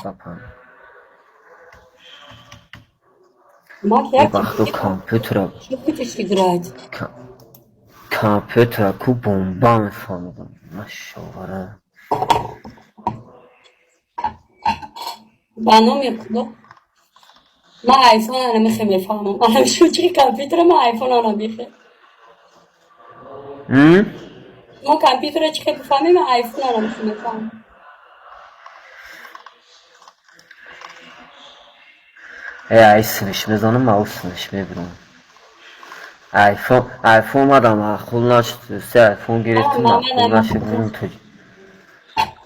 Kapan. Макияж Бахто компьютера. что хочешь играть? Компьютера ку бомба мефهمم. Машалlah. برنامه خدا ما آیفون انا میخه میفهمم انا شو چی کامپیوتر ما آیفون انا میخه ما کامپیوتر چی بفهمیم ما آیفون انا میخه میفهمم Ayısmış, mezanın mouse'muş mebrun. iPhone adam akıllaştı. iPhone gerektim من akıllaştı bunun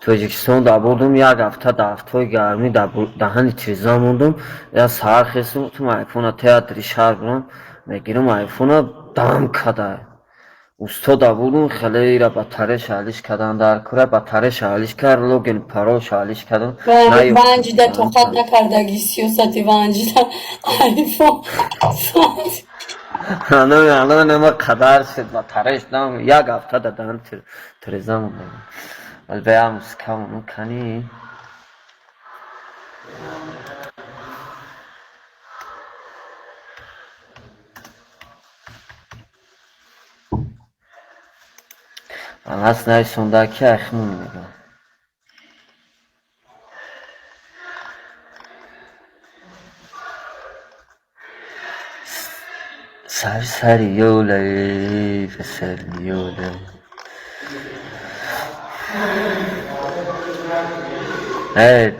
Tacikistan da buldum ya hafta da hafta gelmi da daha nitrizam oldum ya sağ kesim tüm iPhone'a teatr işar bulam ve girim iPhone'a dam kadar usta da buldum خیلی را باتری شارژ کردن در کره باتری شارژ کرد لوگین پرو شارژ کردن وانجیده توقات نکردگی 30 ساعتی وانجیده آیفون الان نما kadar شد باتریش دام یک هفته دادن تریزام oldum البته مسکم کنی aslında sondaki aklım nega سری یولی سری یولی Evet,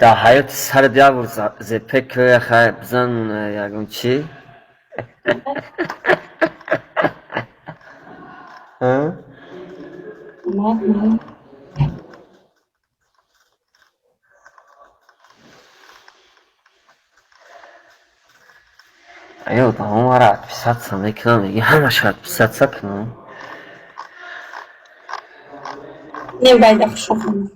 da hayat sarı diye vur zepek köye bizden yagun çi. Ha? Ayo da on var 60 sana ikna mı? Hem aşağı 60 sakın. نه باید خوشم کنم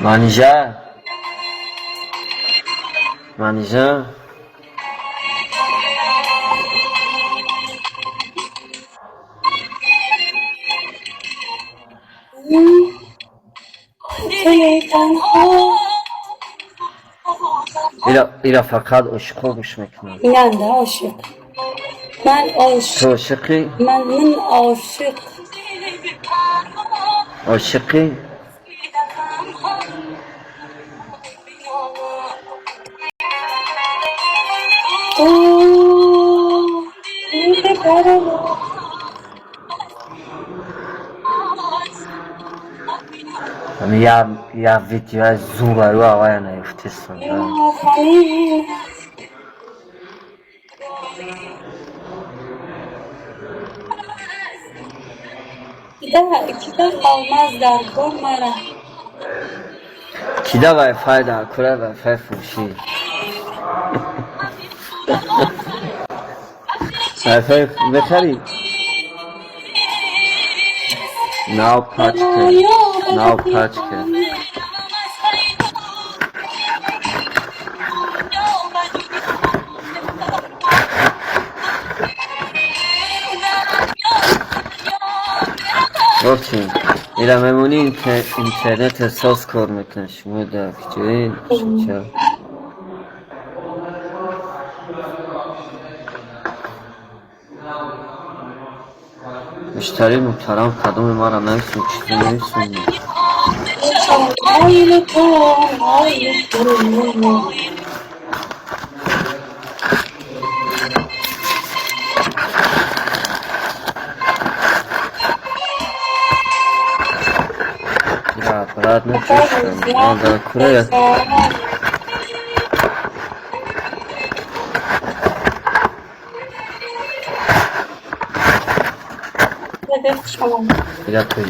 Manija. Manija. İla fakat aşık olmuş mekna. İnan da aşık من عاشق تو aşıkı? من عاشق Aşıkı? Hani ya videoya zura yo havaya neftesin. Kida olmaz da korkmara. Kida Wi-Fi da kura Wi-Fi fushi. Wi-Fi بخری. Now patch ke. Now patch ke. Orçun. İla memnuni internet esas kar میکنه شما در کجایی چه مشتری محترم کدوم ما را نمیسون چیزی نمیسون ya برات نمیشتم ما در کره Evet, tamam. Bir dakika